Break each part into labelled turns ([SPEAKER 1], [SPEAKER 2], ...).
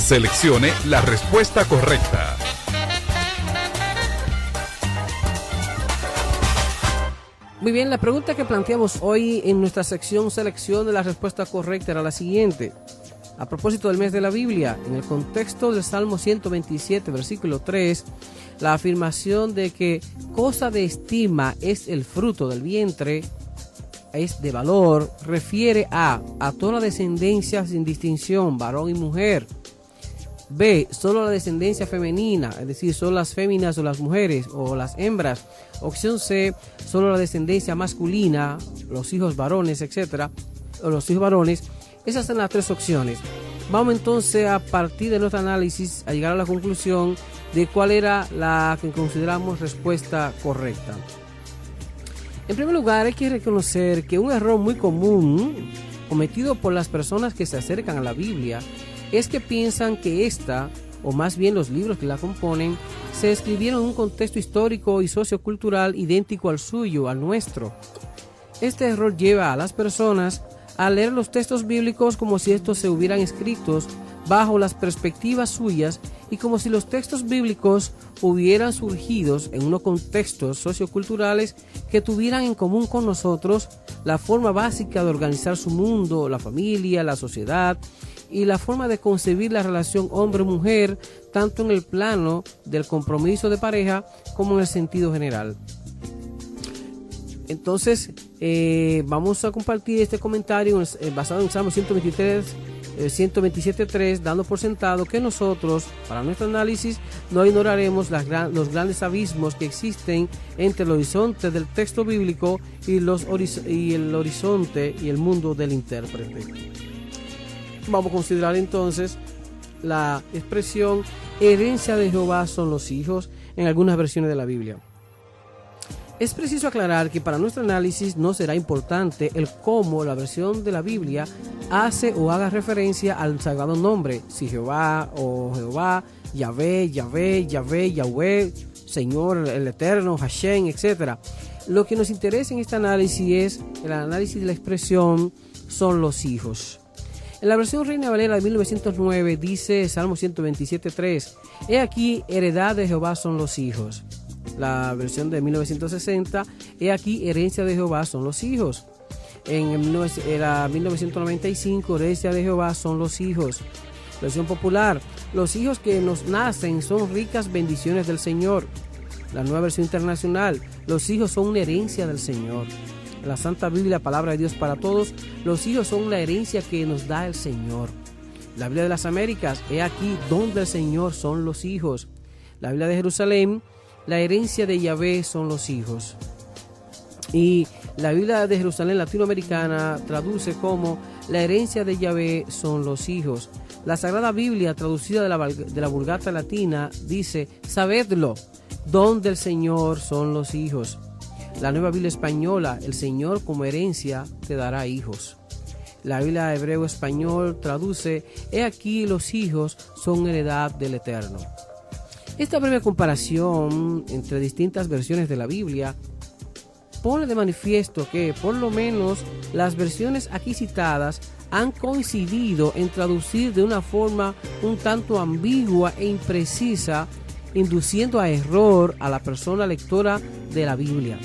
[SPEAKER 1] Seleccione la respuesta correcta.
[SPEAKER 2] Muy bien, la pregunta que planteamos hoy en nuestra sección Selección de la respuesta correcta era la siguiente. A propósito del mes de la Biblia, en el contexto del Salmo 127, versículo 3, la afirmación de que cosa de estima es el fruto del vientre, es de valor, refiere a toda la descendencia sin distinción, varón y mujer. B, solo la descendencia femenina, es decir, solo las féminas o las mujeres o las hembras. Opción C, solo la descendencia masculina, los hijos varones, etcétera, o los hijos varones. Esas son las tres opciones. Vamos entonces, a partir de nuestro análisis, a llegar a la conclusión de cuál era la que consideramos respuesta correcta. En primer lugar, hay que reconocer que un error muy común cometido por las personas que se acercan a la Biblia es que piensan que esta, o más bien los libros que la componen, se escribieron en un contexto histórico y sociocultural idéntico al suyo, al nuestro. Este error lleva a las personas a leer los textos bíblicos como si estos se hubieran escritos bajo las perspectivas suyas y como si los textos bíblicos hubieran surgido en unos contextos socioculturales que tuvieran en común con nosotros la forma básica de organizar su mundo, la familia, la sociedad y la forma de concebir la relación hombre-mujer, tanto en el plano del compromiso de pareja como en el sentido general. Entonces, vamos a compartir este comentario basado en Salmo 127.3, dando por sentado que nosotros, para nuestro análisis, no ignoraremos los grandes abismos que existen entre el horizonte del texto bíblico y el horizonte y el mundo del intérprete. Vamos a considerar entonces la expresión herencia de Jehová son los hijos en algunas versiones de la Biblia. Es preciso aclarar que para nuestro análisis no será importante el cómo la versión de la Biblia hace o haga referencia al sagrado nombre, si Jehová o Jehová, Yahvé, Yahvé, Yahvé, Yahweh, Señor, el Eterno, Hashem, etc. Lo que nos interesa en este análisis es el análisis de la expresión son los hijos. En la versión Reina Valera de 1909 dice Salmo 127.3, he aquí heredad de Jehová son los hijos. La versión de 1960, he aquí herencia de Jehová son los hijos. En la 1995, herencia de Jehová son los hijos. Versión popular, los hijos que nos nacen son ricas bendiciones del Señor. La nueva versión internacional, los hijos son una herencia del Señor. En la Santa Biblia, palabra de Dios para todos, los hijos son la herencia que nos da el Señor. La Biblia de las Américas, he aquí donde el Señor son los hijos. La Biblia de Jerusalén, la herencia de Yahvé son los hijos. Y la Biblia de Jerusalén latinoamericana traduce como la herencia de Yahvé son los hijos. La Sagrada Biblia traducida de la Vulgata latina dice, sabedlo, don del Señor son los hijos. La Nueva Biblia española, el Señor como herencia te dará hijos. La Biblia hebreo español traduce, he aquí los hijos son heredad del Eterno. Esta breve comparación entre distintas versiones de la Biblia pone de manifiesto que, por lo menos, las versiones aquí citadas han coincidido en traducir de una forma un tanto ambigua e imprecisa, induciendo a error a la persona lectora de la Biblia.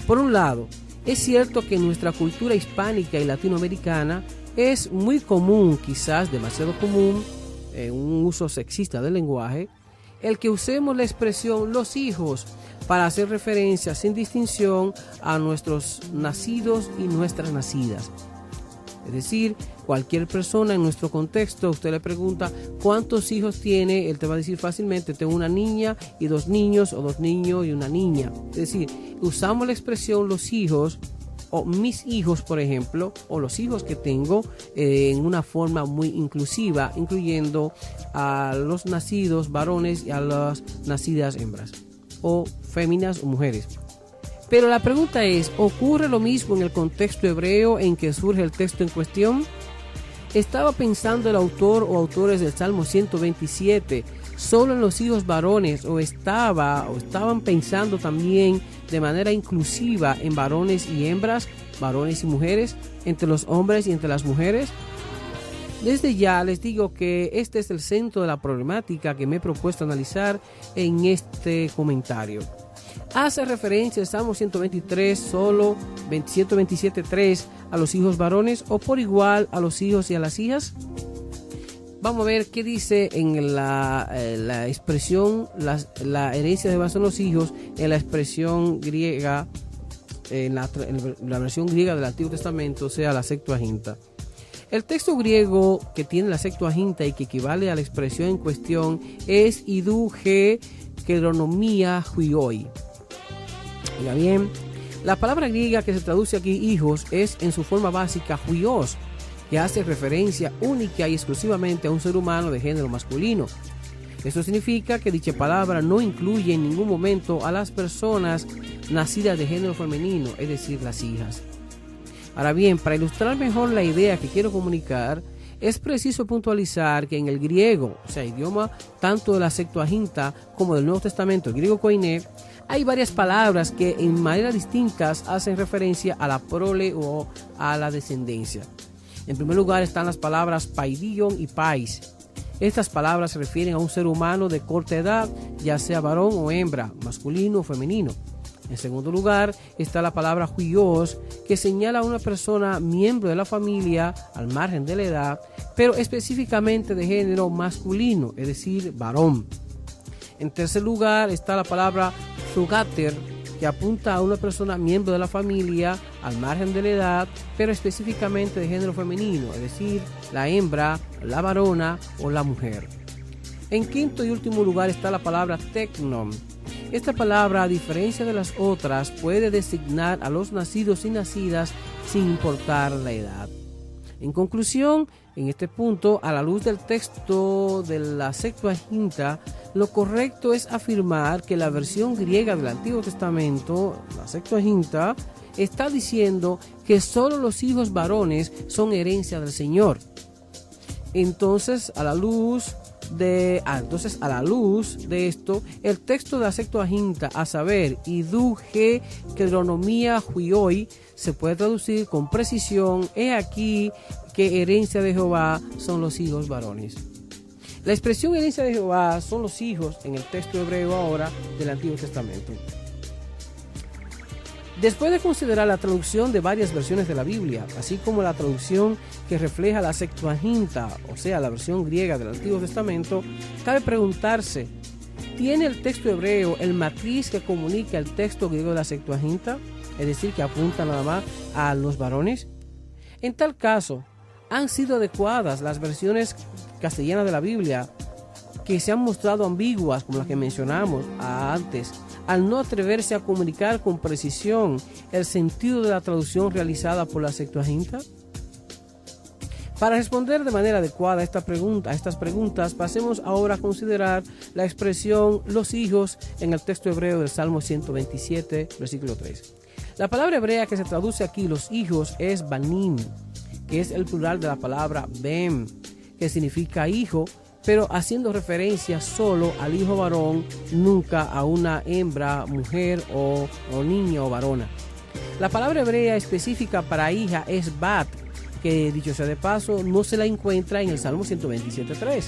[SPEAKER 2] Por un lado, es cierto que en nuestra cultura hispánica y latinoamericana es muy común, quizás demasiado común, en un uso sexista del lenguaje, el que usemos la expresión los hijos para hacer referencia sin distinción a nuestros nacidos y nuestras nacidas. Es decir, cualquier persona en nuestro contexto, usted le pregunta ¿cuántos hijos tiene? Él te va a decir fácilmente, tengo una niña y dos niños, o dos niños y una niña. Es decir, usamos la expresión los hijos, o mis hijos, por ejemplo, o los hijos que tengo, en una forma muy inclusiva, incluyendo a los nacidos varones y a las nacidas hembras, o féminas o mujeres. Pero la pregunta es, ¿ocurre lo mismo en el contexto hebreo en que surge el texto en cuestión? ¿Estaba pensando el autor o autores del Salmo 127 solo en los hijos varones o estaban pensando también de manera inclusiva en varones y hembras, varones y mujeres, entre los hombres y entre las mujeres? Desde ya les digo que este es el centro de la problemática que me he propuesto analizar en este comentario. Hace referencia el Salmo 123, solo 127.3 a los hijos varones o por igual a los hijos y a las hijas. Vamos a ver qué dice en la expresión, la herencia de Jehová son los hijos, en la expresión griega, en la versión griega del Antiguo Testamento, o sea, la Septuaginta. El texto griego que tiene la Septuaginta y que equivale a la expresión en cuestión es idou he keronomia huioi. Oiga bien, la palabra griega que se traduce aquí hijos es en su forma básica huios, que hace referencia única y exclusivamente a un ser humano de género masculino. Esto significa que dicha palabra no incluye en ningún momento a las personas nacidas de género femenino, es decir, las hijas. Ahora bien, para ilustrar mejor la idea que quiero comunicar, es preciso puntualizar que en el griego, o sea, idioma tanto de la Septuaginta como del Nuevo Testamento, el griego koiné, hay varias palabras que en maneras distintas hacen referencia a la prole o a la descendencia. En primer lugar están las palabras paidion y pais. Estas palabras se refieren a un ser humano de corta edad, ya sea varón o hembra, masculino o femenino. En segundo lugar está la palabra huios, que señala a una persona miembro de la familia al margen de la edad, pero específicamente de género masculino, es decir, varón. En tercer lugar está la palabra zugater, que apunta a una persona miembro de la familia al margen de la edad, pero específicamente de género femenino, es decir, la hembra, la varona o la mujer. En quinto y último lugar está la palabra teknon. Esta palabra, a diferencia de las otras, puede designar a los nacidos y nacidas sin importar la edad. En conclusión, en este punto, a la luz del texto de la Septuaginta, lo correcto es afirmar que la versión griega del Antiguo Testamento, la Septuaginta, está diciendo que solo los hijos varones son herencia del Señor. Entonces, a la luz de esto, el texto de la Septuaginta, a saber, idou he keronomia huioi, se puede traducir con precisión: he aquí que herencia de Jehová son los hijos varones. La expresión herencia de Jehová son los hijos en el texto hebreo ahora del Antiguo Testamento. Después de considerar la traducción de varias versiones de la Biblia, así como la traducción que refleja la Septuaginta, o sea, la versión griega del Antiguo Testamento, cabe preguntarse: ¿tiene el texto hebreo el matriz que comunica el texto griego de la Septuaginta? Es decir, que apunta nada más a los varones. En tal caso, ¿han sido adecuadas las versiones castellanas de la Biblia que se han mostrado ambiguas, como las que mencionamos antes, al no atreverse a comunicar con precisión el sentido de la traducción realizada por la Septuaginta? Para responder de manera adecuada a estas preguntas, pasemos ahora a considerar la expresión los hijos en el texto hebreo del Salmo 127, versículo 3. La palabra hebrea que se traduce aquí, los hijos, es banim, que es el plural de la palabra ben, que significa hijo, pero haciendo referencia solo al hijo varón, nunca a una hembra, mujer o niña o varona. La palabra hebrea específica para hija es bat, que dicho sea de paso, no se la encuentra en el Salmo 127.3.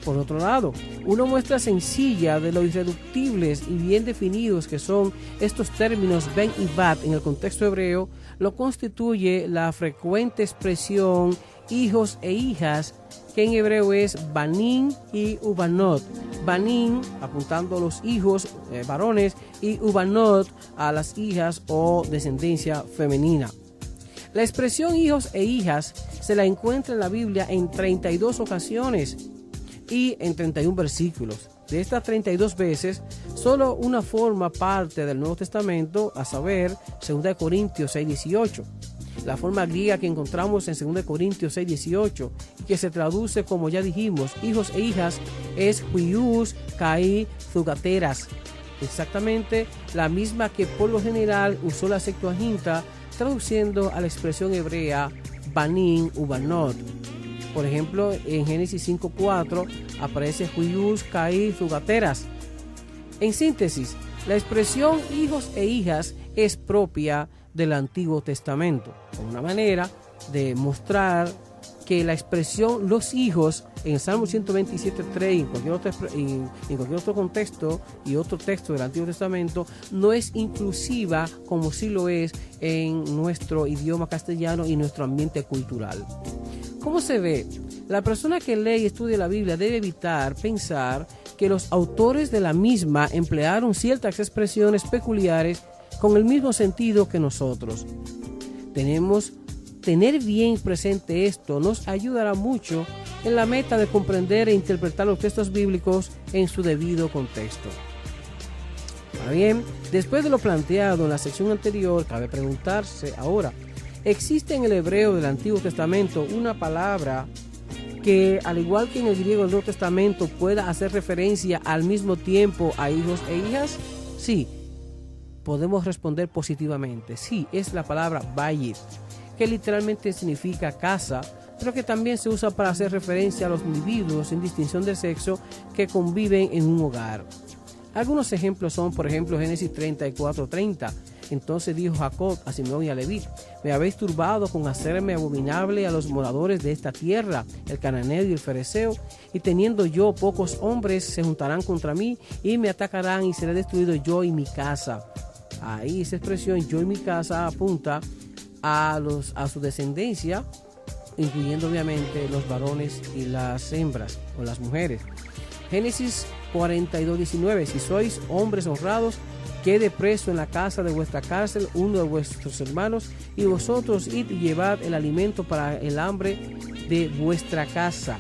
[SPEAKER 2] Por otro lado, una muestra sencilla de lo irreductibles y bien definidos que son estos términos ben y bat en el contexto hebreo, lo constituye la frecuente expresión hijos e hijas, que en hebreo es banin y ubanot. Banin apuntando a los hijos varones y ubanot a las hijas o descendencia femenina. La expresión hijos e hijas se la encuentra en la Biblia en 32 ocasiones y en 31 versículos. De estas 32 veces, solo una forma parte del Nuevo Testamento, a saber, 2 Corintios 6:18. La forma griega que encontramos en 2 Corintios 6:18 y que se traduce como ya dijimos, hijos e hijas, es huius kai zugateras. Exactamente la misma que por lo general usó la Septuaginta, traduciendo a la expresión hebrea banin ubanot. Por ejemplo, en Génesis 5:4 aparece huius kai zugateras. En síntesis, la expresión hijos e hijas es propia del Antiguo Testamento, como una manera de mostrar que la expresión los hijos en el Salmo 127.3 y en cualquier otro contexto y otro texto del Antiguo Testamento no es inclusiva como sí lo es en nuestro idioma castellano y nuestro ambiente cultural. ¿Cómo se ve? La persona que lee y estudia la Biblia debe evitar pensar que los autores de la misma emplearon ciertas expresiones peculiares con el mismo sentido que nosotros. Tener bien presente esto nos ayudará mucho en la meta de comprender e interpretar los textos bíblicos en su debido contexto. Ahora bien, después de lo planteado en la sección anterior, cabe preguntarse ahora, ¿existe en el hebreo del Antiguo Testamento una palabra que, al igual que en el griego del Nuevo Testamento, pueda hacer referencia al mismo tiempo a hijos e hijas? Sí, podemos responder positivamente. Sí, es la palabra bayit, que literalmente significa casa, pero que también se usa para hacer referencia a los individuos sin distinción de sexo que conviven en un hogar. Algunos ejemplos son, por ejemplo, Génesis 34:30. Entonces dijo Jacob a Simeón y a Leví: me habéis turbado con hacerme abominable a los moradores de esta tierra, el cananeo y el fereceo, y teniendo yo pocos hombres se juntarán contra mí y me atacarán y seré destruido yo y mi casa. Ahí esa expresión yo y mi casa apunta a su descendencia, incluyendo obviamente los varones y las hembras o las mujeres. Génesis 42:19. Si sois hombres honrados, quede preso en la casa de vuestra cárcel uno de vuestros hermanos, y vosotros id y llevad el alimento para el hambre de vuestra casa.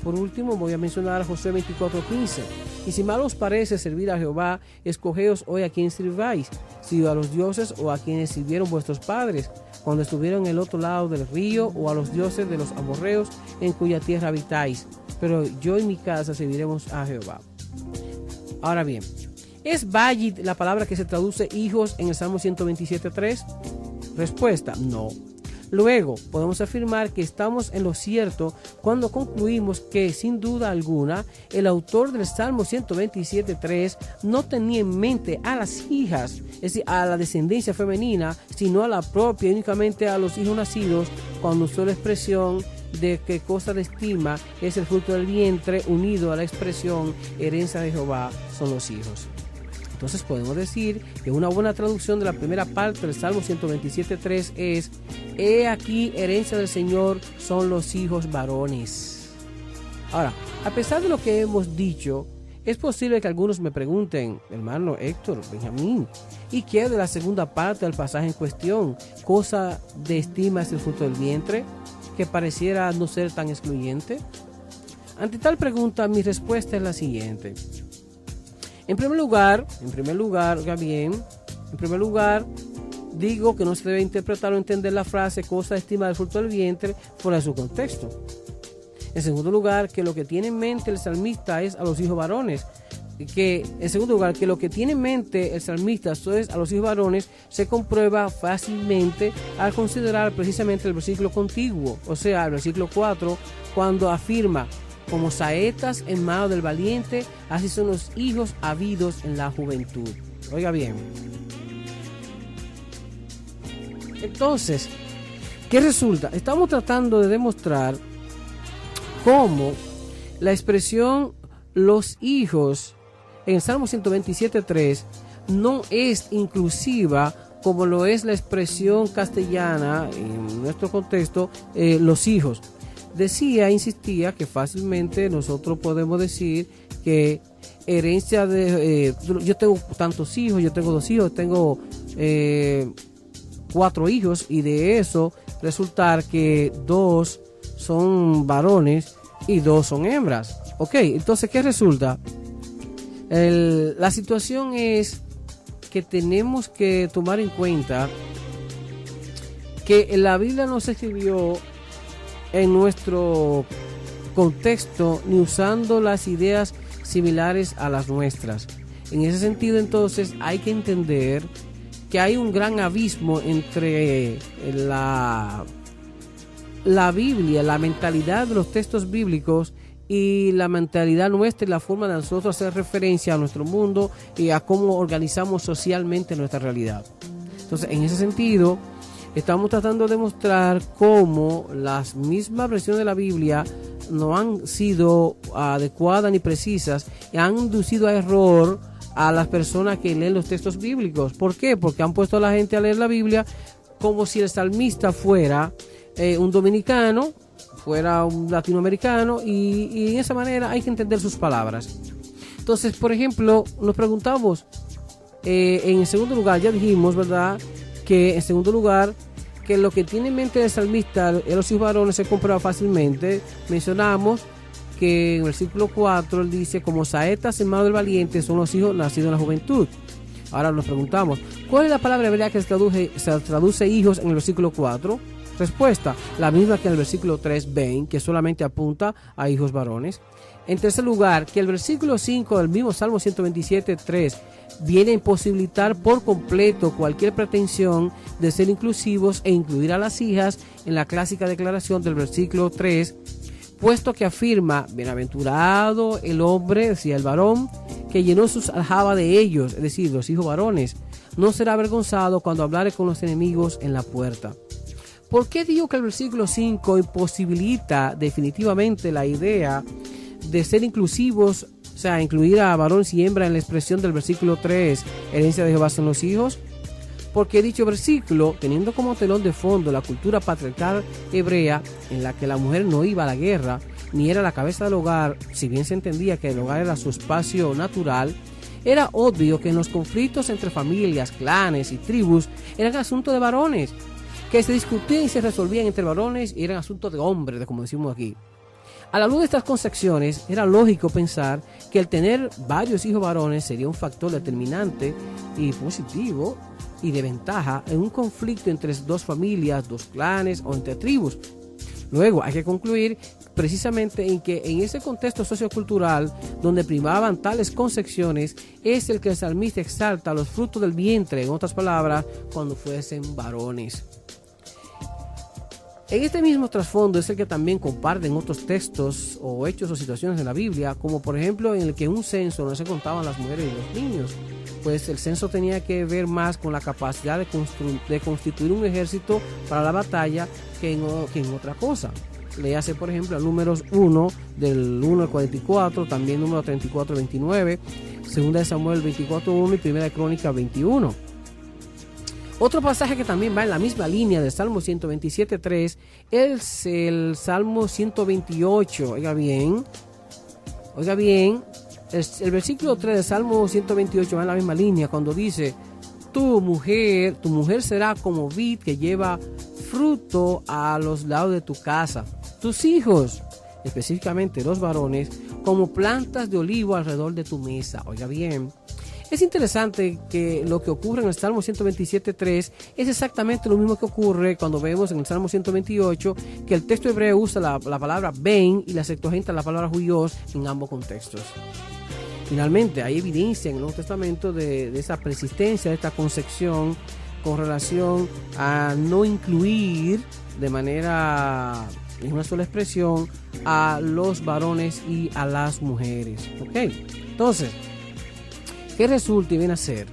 [SPEAKER 2] Por último voy a mencionar Josué 24:15. Y si mal os parece servir a Jehová, escogeos hoy a quien sirváis, si a los dioses o a quienes sirvieron vuestros padres cuando estuvieron en el otro lado del río, o a los dioses de los amorreos en cuya tierra habitáis, pero yo y mi casa serviremos a Jehová. Ahora bien, ¿es bayit la palabra que se traduce hijos en el Salmo 127.3? Respuesta: no. Luego, podemos afirmar que estamos en lo cierto cuando concluimos que, sin duda alguna, el autor del Salmo 127.3 no tenía en mente a las hijas, es decir, a la descendencia femenina, sino a la propia, únicamente a los hijos nacidos, cuando usó la expresión de que cosa de estima es el fruto del vientre, unido a la expresión herencia de Jehová son los hijos. Entonces podemos decir que una buena traducción de la primera parte del Salmo 127.3 es: he aquí herencia del Señor son los hijos varones. Ahora, a pesar de lo que hemos dicho, es posible que algunos me pregunten: hermano Héctor, Benjamín, ¿y qué de la segunda parte del pasaje en cuestión? ¿Cosa de estima es el fruto del vientre?, que pareciera no ser tan excluyente. Ante tal pregunta, mi respuesta es la siguiente. En primer lugar, digo que no se debe interpretar o entender la frase cosa de estima del fruto del vientre fuera de su contexto. En segundo lugar, que lo que tiene en mente el salmista es a los hijos varones. En segundo lugar, que lo que tiene en mente el salmista es a los hijos varones se comprueba fácilmente al considerar precisamente el versículo contiguo, o sea, el versículo 4, cuando afirma: como saetas en mano del valiente, así son los hijos habidos en la juventud. Oiga bien. Entonces, ¿qué resulta? Estamos tratando de demostrar cómo la expresión los hijos en Salmo 127.3 no es inclusiva como lo es la expresión castellana en nuestro contexto, los hijos. Insistía que fácilmente nosotros podemos decir que herencia de... yo tengo tantos hijos, yo tengo 2 hijos, tengo 4 hijos, y de eso resultar que 2 son varones y 2 son hembras. Ok, entonces, ¿qué resulta? La situación es que tenemos que tomar en cuenta que la Biblia no se escribió en nuestro contexto ni usando las ideas similares a las nuestras. En ese sentido, entonces, hay que entender que hay un gran abismo entre la Biblia, la mentalidad de los textos bíblicos, y la mentalidad nuestra y la forma de nosotros hacer referencia a nuestro mundo y a cómo organizamos socialmente nuestra realidad. Entonces, en ese sentido, Estamos tratando de mostrar cómo las mismas versiones de la Biblia no han sido adecuadas ni precisas y han inducido a error a las personas que leen los textos bíblicos. ¿Por qué? Porque han puesto a la gente a leer la Biblia como si el salmista fuera un dominicano, fuera un latinoamericano, y en esa manera hay que entender sus palabras. Entonces, por ejemplo, nos preguntamos, en segundo lugar, ya dijimos, ¿verdad?, que en segundo lugar, que lo que tiene en mente el salmista, los hijos varones, se comprueba fácilmente. Mencionamos que en el versículo 4 él dice: como saetas en mano del valiente son los hijos nacidos en la juventud. Ahora nos preguntamos, ¿cuál es la palabra hebrea que se traduce hijos en el versículo 4? Respuesta, la misma que en el versículo 3, ven, que solamente apunta a hijos varones. En tercer lugar, que el versículo 5 del mismo Salmo 127, 3 viene a imposibilitar por completo cualquier pretensión de ser inclusivos e incluir a las hijas en la clásica declaración del versículo 3, puesto que afirma: bienaventurado el hombre, decía el varón, que llenó sus aljabas de ellos, es decir, los hijos varones, no será avergonzado cuando hablare con los enemigos en la puerta. ¿Por qué digo que el versículo 5 imposibilita definitivamente la idea de ser inclusivos, o sea, incluir a varones y hembra en la expresión del versículo 3, herencia de Jehová son los hijos? Porque dicho versículo, teniendo como telón de fondo la cultura patriarcal hebrea, en la que la mujer no iba a la guerra, ni era la cabeza del hogar, si bien se entendía que el hogar era su espacio natural, era obvio que en los conflictos entre familias, clanes y tribus eran asuntos de varones, que se discutían y se resolvían entre varones y eran asuntos de hombres, como decimos aquí. A la luz de estas concepciones, era lógico pensar que el tener varios hijos varones sería un factor determinante y positivo y de ventaja en un conflicto entre dos familias, dos clanes o entre tribus. Luego hay que concluir precisamente en que en ese contexto sociocultural donde primaban tales concepciones es el que el salmista exalta los frutos del vientre, en otras palabras, cuando fuesen varones. En este mismo trasfondo es el que también comparten otros textos o hechos o situaciones de la Biblia, como por ejemplo en el que un censo no se contaban las mujeres y los niños, pues el censo tenía que ver más con la capacidad de constituir un ejército para la batalla que en otra cosa. Léase por ejemplo Números 1, del 1 al 44, también Número 34, 29, Segunda de Samuel 24, 1 y Primera de Crónica 21. Otro pasaje que también va en la misma línea del Salmo 127, 3 es el Salmo 128. Oiga bien, el versículo 3 del Salmo 128 va en la misma línea cuando dice: tu mujer será como vid que lleva fruto a los lados de tu casa. Tus hijos, específicamente los varones, como plantas de olivo alrededor de tu mesa. Oiga bien. Es interesante que lo que ocurre en el Salmo 127.3 es exactamente lo mismo que ocurre cuando vemos en el Salmo 128 que el texto hebreo usa la palabra ben y la Septuaginta la palabra huios en ambos contextos. Finalmente, hay evidencia en el Nuevo Testamento de esa persistencia, de esta concepción con relación a no incluir de manera, en una sola expresión, a los varones y a las mujeres. ¿Ok? Entonces, ¿qué resulta y viene a ser?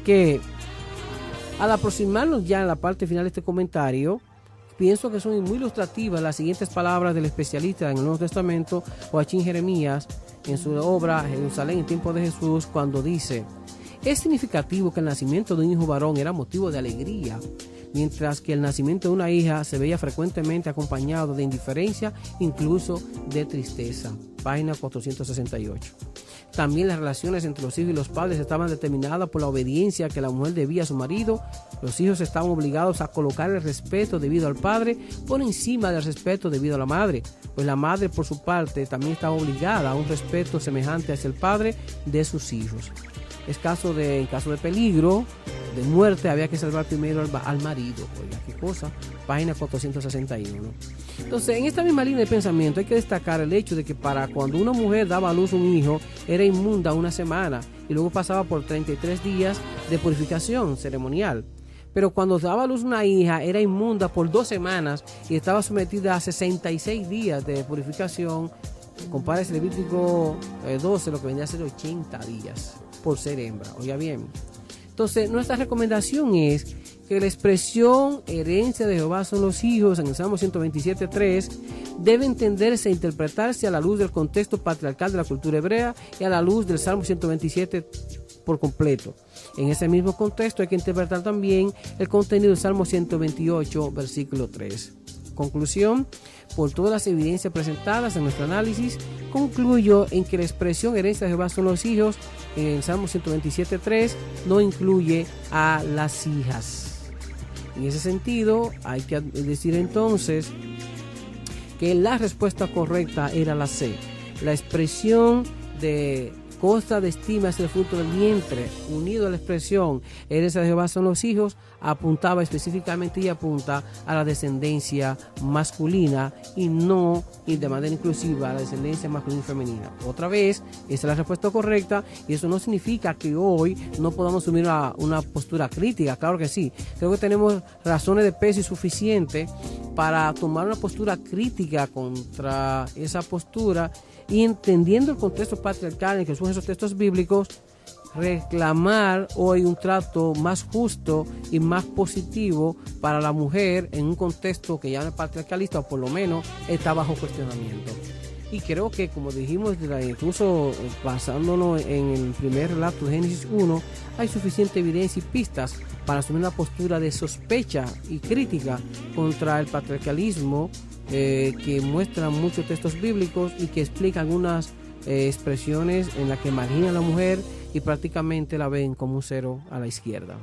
[SPEAKER 2] Que al aproximarnos ya a la parte final de este comentario, pienso que son muy ilustrativas las siguientes palabras del especialista en el Nuevo Testamento, Joachim Jeremías, en su obra Jerusalén en tiempo de Jesús, cuando dice: es significativo que el nacimiento de un hijo varón era motivo de alegría, mientras que el nacimiento de una hija se veía frecuentemente acompañado de indiferencia, incluso de tristeza. Página 468. También las relaciones entre los hijos y los padres estaban determinadas por la obediencia que la mujer debía a su marido. Los hijos estaban obligados a colocar el respeto debido al padre por encima del respeto debido a la madre, pues la madre por su parte también estaba obligada a un respeto semejante hacia el padre de sus hijos. En caso de peligro, de muerte, había que salvar primero al marido. Oiga, qué cosa. Página 461. Entonces, en esta misma línea de pensamiento hay que destacar el hecho de que para cuando una mujer daba a luz un hijo, era inmunda una semana y luego pasaba por 33 días de purificación ceremonial. Pero cuando daba a luz una hija, era inmunda por 2 semanas y estaba sometida a 66 días de purificación. Compara ese Levítico 12, lo que vendría a ser 80 días por ser hembra. Oiga bien. Entonces, nuestra recomendación es que la expresión herencia de Jehová son los hijos en el Salmo 127.3 debe entenderse e interpretarse a la luz del contexto patriarcal de la cultura hebrea y a la luz del Salmo 127 por completo. En ese mismo contexto hay que interpretar también el contenido del Salmo 128, versículo 3. Conclusión: por todas las evidencias presentadas en nuestro análisis, concluyo en que la expresión herencia de Jehová son los hijos en el Salmo 127.3 no incluye a las hijas. En ese sentido, hay que decir entonces que la respuesta correcta era la C. La expresión de costa de estima es el fruto del vientre, unido a la expresión herencia de Jehová son los hijos, apuntaba específicamente y apunta a la descendencia masculina y no y de manera inclusiva a la descendencia masculina y femenina. Otra vez, esa es la respuesta correcta y eso no significa que hoy no podamos asumir una postura crítica. Claro que sí, creo que tenemos razones de peso y suficiente para tomar una postura crítica contra esa postura y, entendiendo el contexto patriarcal en que surgen esos textos bíblicos, reclamar hoy un trato más justo y más positivo para la mujer en un contexto que ya no es patriarcalista, o por lo menos está bajo cuestionamiento. Y creo que, como dijimos, incluso basándonos en el primer relato de Génesis 1, hay suficiente evidencia y pistas para asumir una postura de sospecha y crítica contra el patriarcalismo que muestran muchos textos bíblicos y que explican algunas expresiones en las que marginan a la mujer y prácticamente la ven como un cero a la izquierda.